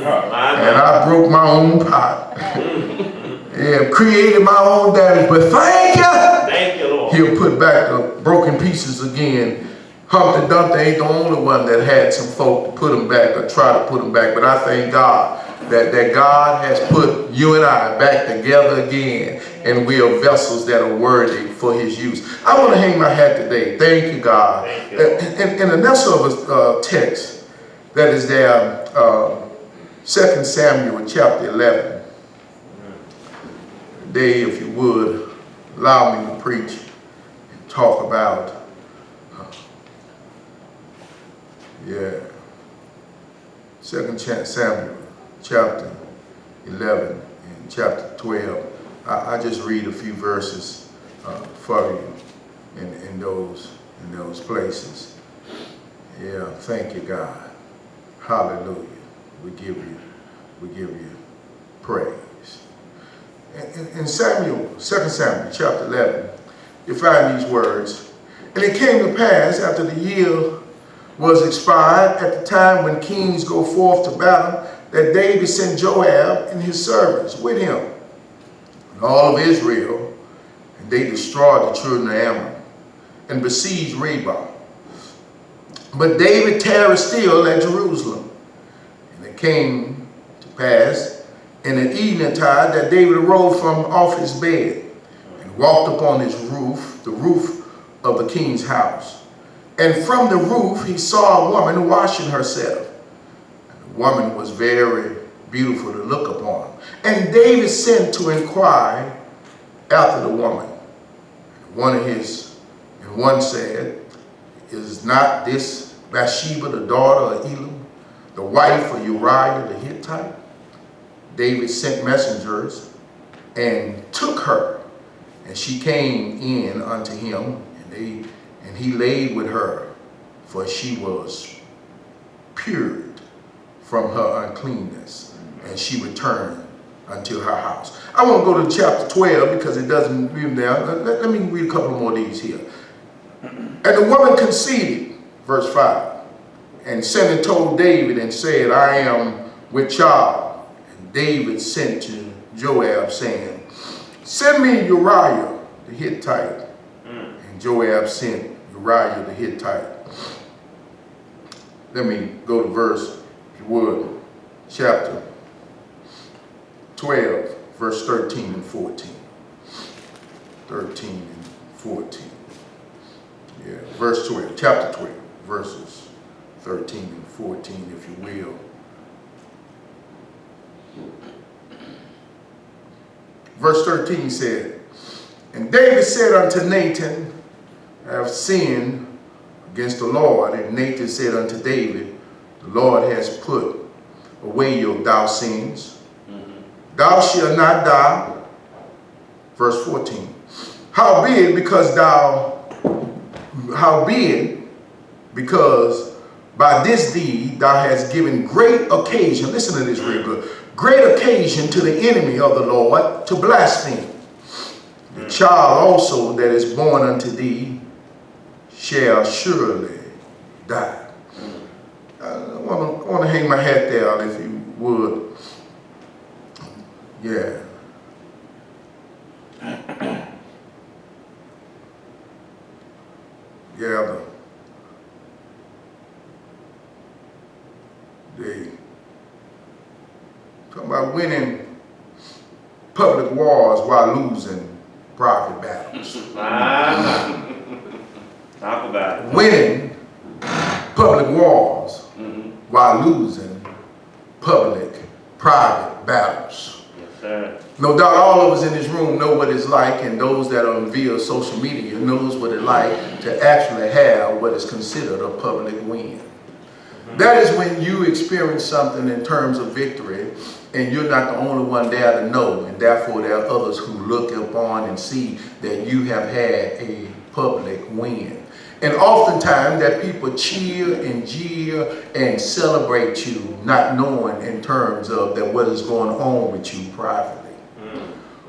And I broke my own pot. Yeah, created my own damage, but thank you. Thank you, Lord. He'll put back the broken pieces again. Humpty Dumpty ain't the only one that had some folk to put them back or try to put them back, but I thank God that God has put you and I back together again, and we are vessels that are worthy for his use. I want to hang my hat today. Thank you, God. Thank you. And the next of a text that is there, 2 Samuel chapter 11. Today, if you would, allow me to preach and talk about, 2 Samuel chapter 11 and chapter 12. I just read a few verses for you in those places. Yeah, thank you, God. Hallelujah. We give you praise. In 2 Samuel chapter 11, you find these words. And it came to pass after the year was expired, at the time when kings go forth to battle, that David sent Joab and his servants with him, and all of Israel, and they destroyed the children of Ammon, and besieged Rabbah. But David tarried still at Jerusalem. And it came to pass in an evening tide that David arose from off his bed, and walked upon his roof, the roof of the king's house. And from the roof he saw a woman washing herself. And the woman was very beautiful to look upon. And David sent to inquire after the woman. And one said, is not this Bathsheba, the daughter of Elam, the wife of Uriah the Hittite? David sent messengers and took her, and she came in unto him, and he laid with her, for she was purged from her uncleanness, and she returned unto her house. I want to go to chapter 12 because it doesn't read there. Let me read a couple more of these here. And the woman conceded, verse 5, and sent and told David and said, I am with child. And David sent to Joab, saying, send me Uriah the Hittite. And Joab sent Uriah the Hittite. Let me go to verse, if you would, chapter 12, verse 13 and 14. 13 and 14. Yeah, verse 12, chapter 12, verses 13 and 14, if you will. Verse 13 said, and David said unto Nathan, I have sinned against the Lord. And Nathan said unto David, the Lord has put away thou sins. Thou shalt not die. Verse 14. Howbeit, because by this deed thou hast given great occasion, listen to this real good, great occasion to the enemy of the Lord to blaspheme. The child also that is born unto thee shall surely die. I want to hang my hat there, if you would. Yeah. Yeah, they talking about winning public wars while losing private battles. Talk about it. Winning public wars while losing private battles. Yes, sir. No doubt all of us in this room know what it's like, and those that are via social media knows what it's like to actually have what is considered a public win. That is when you experience something in terms of victory, and you're not the only one there to know, and therefore there are others who look upon and see that you have had a public win. And oftentimes that people cheer and jeer and celebrate you, not knowing in terms of that what is going on with you privately.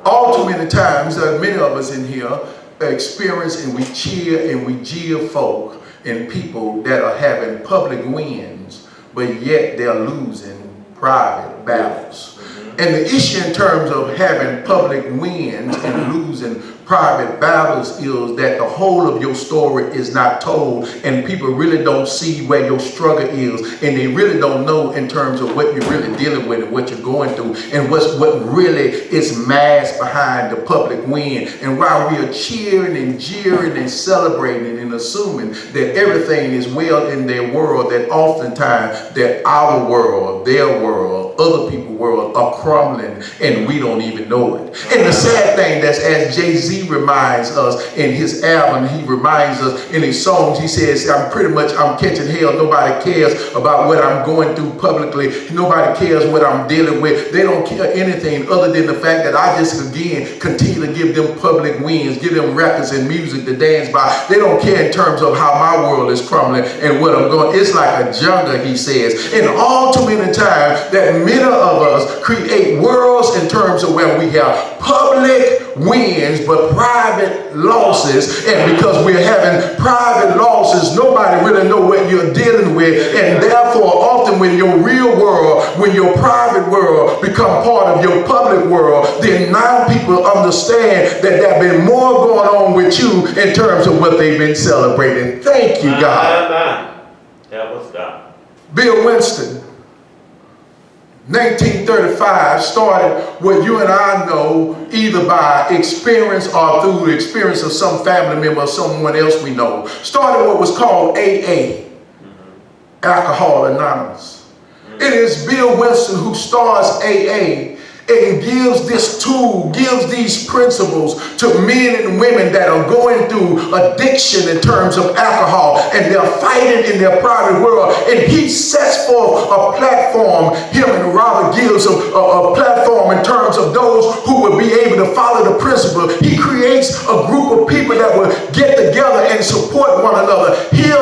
All too many times, many of us in here experience and we cheer and we jeer folk and people that are having public wins, but yet they're losing private battles. And the issue in terms of having public wins and losing private battles is that the whole of your story is not told, and people really don't see where your struggle is, and they really don't know in terms of what you're really dealing with and what you're going through, and what really is masked behind the public win. And while we are cheering and jeering and celebrating and assuming that everything is well in their world, that oftentimes that our world, their world, other people's world are crumbling, and we don't even know it. And the sad thing, that's as Jay-Z reminds us in his album, he reminds us in his songs, he says, I'm catching hell. Nobody cares about what I'm going through publicly. Nobody cares what I'm dealing with. They don't care anything other than the fact that I just, again, continue to give them public wins, give them records and music to dance by. They don't care in terms of how my world is crumbling and what I'm going. It's like a jungle, he says. And all too many times that many of us create worlds in terms of where we have public wins but private losses, and because we're having private losses, nobody really know what you're dealing with, and therefore often when your real world, when your private world become part of your public world, then now people understand that there's been more going on with you in terms of what they've been celebrating. Thank you, God. Help us, God. Bill Winston, 1935, started what you and I know either by experience or through the experience of some family member or someone else we know. Started what was called AA, Alcohol Anonymous. It is Bill Winston who starts AA and gives this tool, gives these principles to men and women that are going through addiction in terms of alcohol, and they're fighting in their private world. And he sets forth a platform, him and Robert gives a platform in terms of those who will be able to follow the principle. He creates a group of people that will get together and support one another, heal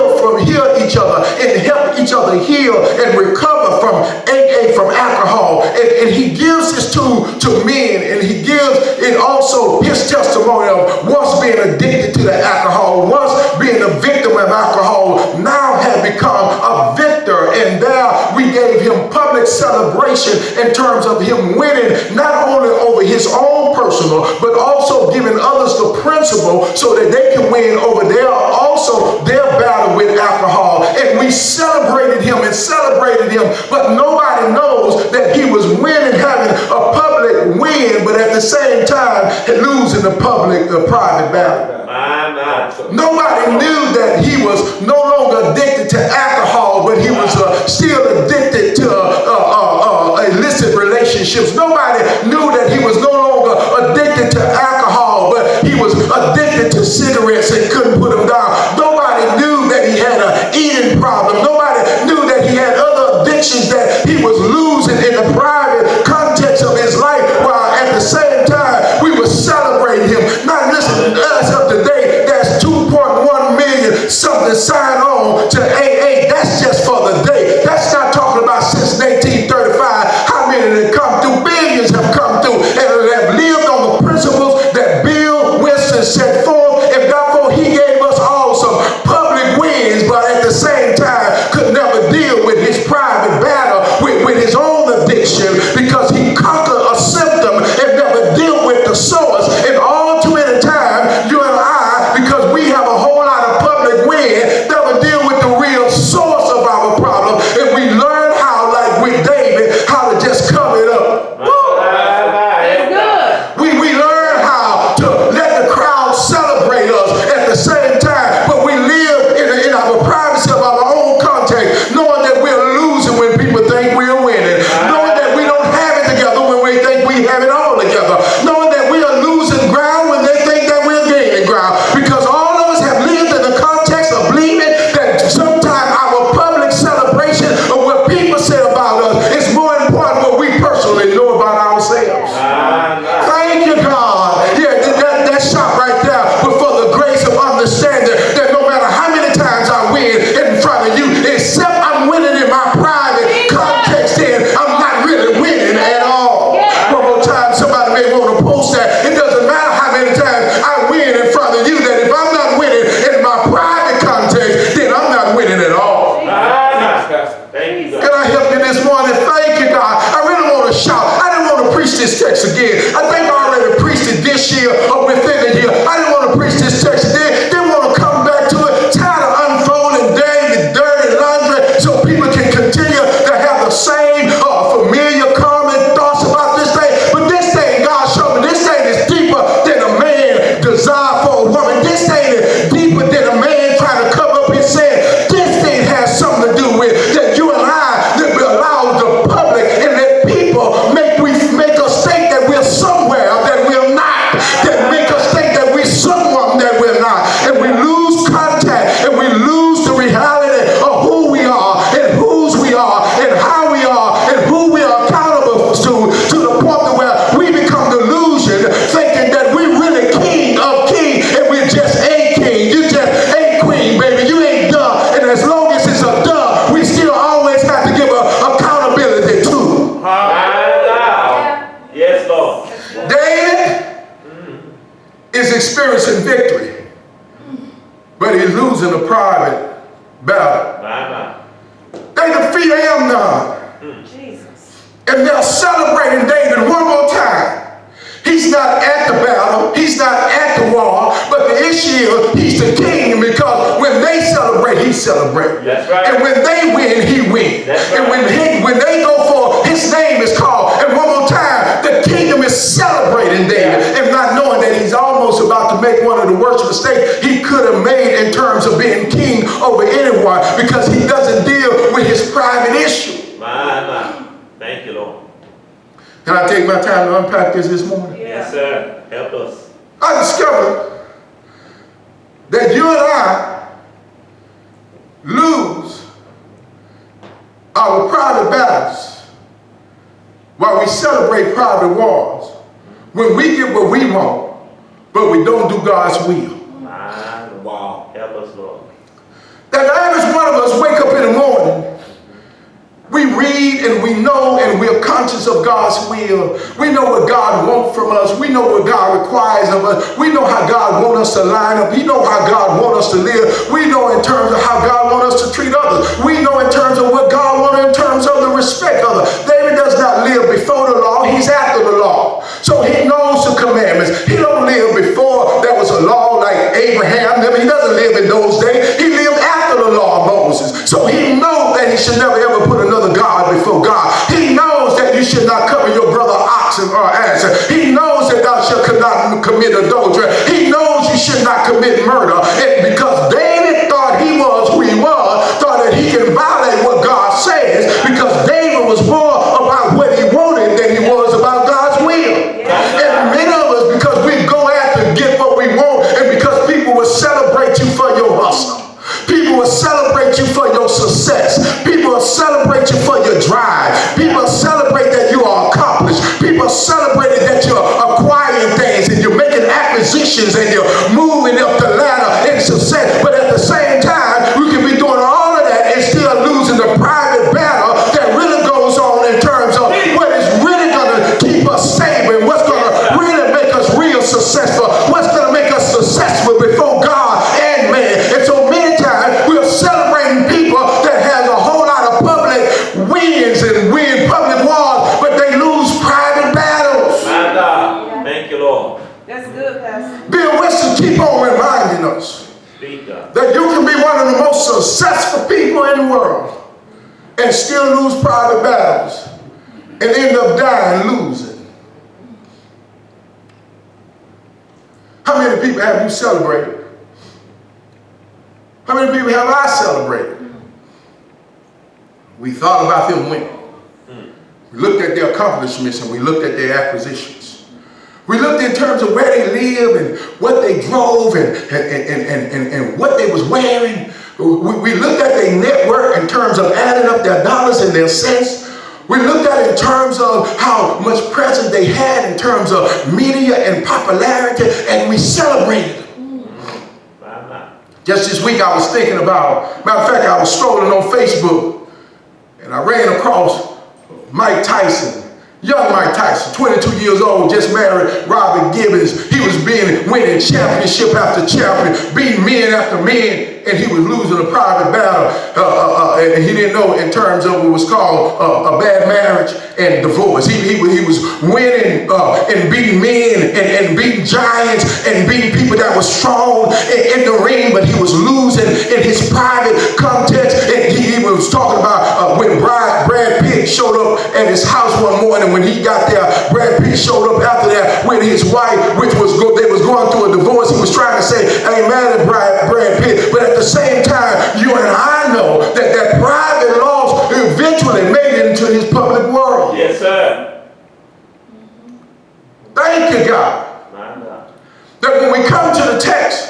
each other, and help each other heal and recover from AA, from alcohol. And he gives this to men, and he gives it also his testimony of once being addicted to the alcohol, once being a victim of alcohol, now had become a victor. And there we gave him public celebration in terms of him winning not only over his own personal, but also giving others the principle so that they can win over their battle with alcohol. And we celebrated him and celebrated him, but nobody knows that he was winning, having a public win, but at the same time losing the private battle. Nobody knew that he was no longer addicted to alcohol, but he was still addicted to illicit relationships. Nobody knew that he was no longer addicted to alcohol, but he was addicted to cigarettes and couldn't put them down. Nobody knew that he had an eating problem. Nobody knew that he had other addictions that he was losing in the private context of his life, while at the same time we were celebrating him. Now listen, as of today, there's 2.1 million something signed on to AA. That's just for the day. That's not talking about since 1935. How many have come through? Billions have come through and have lived on the principles that Bill Winston set forth, and therefore he gave us all some public wins, but at the same time could never deal with his private battle with his own addiction, because he conquered a symptom and never dealt with the source. And all too many times, you and I, because we have a whole lot of public win, never deal with the real source of our problem. And we learn how, like with David, how to just cover it up. We learn how to let the crowd celebrate us at the same time, but we live in our privacy of our own context, knowing that we're losing when people think we're winning, knowing that we don't have it together when we think we have it all together, knowing that we are losing ground when they think that we're gaining ground, because all of us have lived in the context of believing that sometimes our public celebration of what people say about us is more important than what we personally know about ourselves. Thank you, God. Yeah, that shot right there, but for the grace of understanding that no matter how many times I win in front of you, except I'm winning in my private context, then I'm not really winning at all. One more time, somebody may want to post that. It doesn't matter how many times I win in front of you, that if I'm not winning in my private context, then I'm not winning at all. Thank you, God. Can I help you this morning. Thank you, God. I really want to shout. I didn't want to preach this text again. I think I already preached it this year or within the year. I didn't want to preach this text again. Didn't want to come back to it. Tired of unfolding dirty laundry so people can continue to have the same familiar common thoughts about this thing. But this thing, God showed me, this thing is deeper than a man desire for a woman. This thing is deeper than a man trying to cover up his sin. This thing has something to do with that you and I that will allow the public and let people make us think that we're somewhere that we're not, that make us think that we're someone that we're not, and we lose contact and we lose the reality of who we are and whose we are and how we are and who we are accountable to the point where we become delusioned thinking that we're really king of kings and we're just a king. You just a queen, baby. You ain't done. And as long as it's a done, we still always have to give accountability to. Yes, Lord. David is experiencing victory, but he's losing a private battle. They defeat Amnon. Jesus. And they're celebrating David one more time. He's not at the battle. He's not at the war. But the issue is he's the king because when they celebrate, he celebrates. That's right. And when they win, he wins. That's And right. when they go for, his name is called. And one more time, the kingdom is celebrating David. And not knowing that he's almost about to make one of the worst mistakes he could have made in terms of being king over anyone because he doesn't deal with his private issue. Thank you, Lord. Can I take my time to unpack this morning? Yes, sir. Help us. I discovered that you and I lose our private battles while we celebrate private wars when we get what we want, but we don't do God's will. Wow. Help us, Lord. That every one of us wake up in the morning, we read and we know and we're conscious of God's will. We know what God wants from us. We know what God requires of us. We know how God wants us to line up. We know how God wants us to live. We know in terms of how God wants us to treat others. We know in terms of what God wants in terms of the respect of others. David does not live before the law. He's after the law. So he knows the commandments. He don't live before there was a law like Abraham. He doesn't live in those days. He lived after the law of Moses. So he knows that he should never ever put another God before God. He knows that you should not cover your brother oxen or ass. He knows that thou shalt not commit adultery. He knows you should not commit murder. And because David thought he was who he was, thought that he can violate what God says, because David was more about what he wanted than he was about God's will. And many of us, because we go after get what we want, and because people will celebrate you for your hustle. People will celebrate you for your success. People will celebrate you for your drive. People will celebrate that you are accomplished. People celebrate that you're acquiring things and you're making acquisitions and you're moving up the ladder in success. But at the same time, you can be doing all of that and still losing the private battle that really goes on in terms of what is really going to keep us stable and what's going to really make us real successful, what's going to make us successful before God and man. And so many times we're celebrating people that has a whole lot of public wins and win public wars, but they lose private battles. My God. Thank you, Lord. That's good, Pastor. Bill Winston keep on reminding us Speak up. that you can be one of the most successful people in the world and still lose private battles and end up dying losing. How many people have you celebrated? How many people have I celebrated? We thought about them winning. We looked at their accomplishments and we looked at their acquisitions. We looked in terms of where they live and what they drove and what they was wearing. We looked at their network in terms of adding up their dollars and their cents. We looked at it in terms of how much presence they had in terms of media and popularity, and we celebrated. Just this week I was thinking about, matter of fact, I was strolling on Facebook and I ran across Mike Tyson Young Mike Tyson, 22 years old, just married Robert Gibbons. He was winning championship after championship, beating men after men, and he was losing a private battle. And he didn't know in terms of what was called a bad marriage and divorce. He was winning and beating men and beating giants and beating people that were strong in the ring, but he was losing in his private context. And he was talking about when Brad Pitt showed up at his house one morning. When he got there, Brad Pitt showed up after that with his wife, they was going through a divorce. He was trying to say, I ain't mad at Brad Pitt, but at the same time, you and I know that private loss eventually made it into his public world. Yes, sir. Thank you, God. My God. That when we come to the text,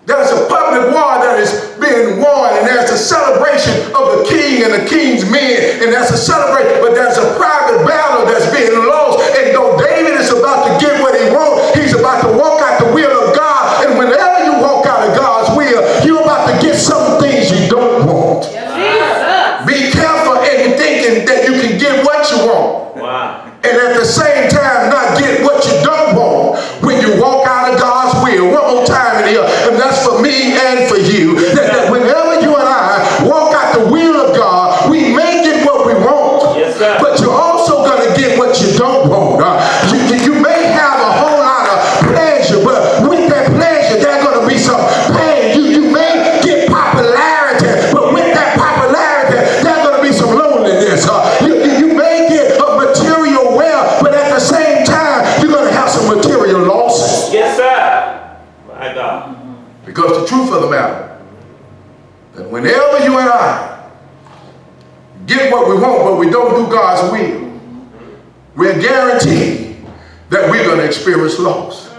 there's a public war that is being won, and there's a celebration of the king and the king's men, and that's a celebration, but there's a private battle that's being lost. And though David is about to get what he wants, he's about to walk out the will of God. And whenever you walk out of God's will, you're about to get some things you don't want. Jesus. Be careful in thinking that you can get what you want, Wow. and at the same time not get what you don't want when you walk out of God's will. One more time in here, and that's for me and for you, that whenever you and I walk out the will of God, we may get what we want. Yes, sir. But you're also going to get what you don't want. You may have a whole lot of pleasure, but with that pleasure, there's going to be some pain. You may get popularity, but with that popularity, there's going to be some loneliness. You may get a material wealth, but at the same time, you're going to have some material losses. Yes, sir. My God. Because the truth of the matter, that whenever you and I get what we want, but we don't do God's will, we're guaranteed that we're going to experience loss.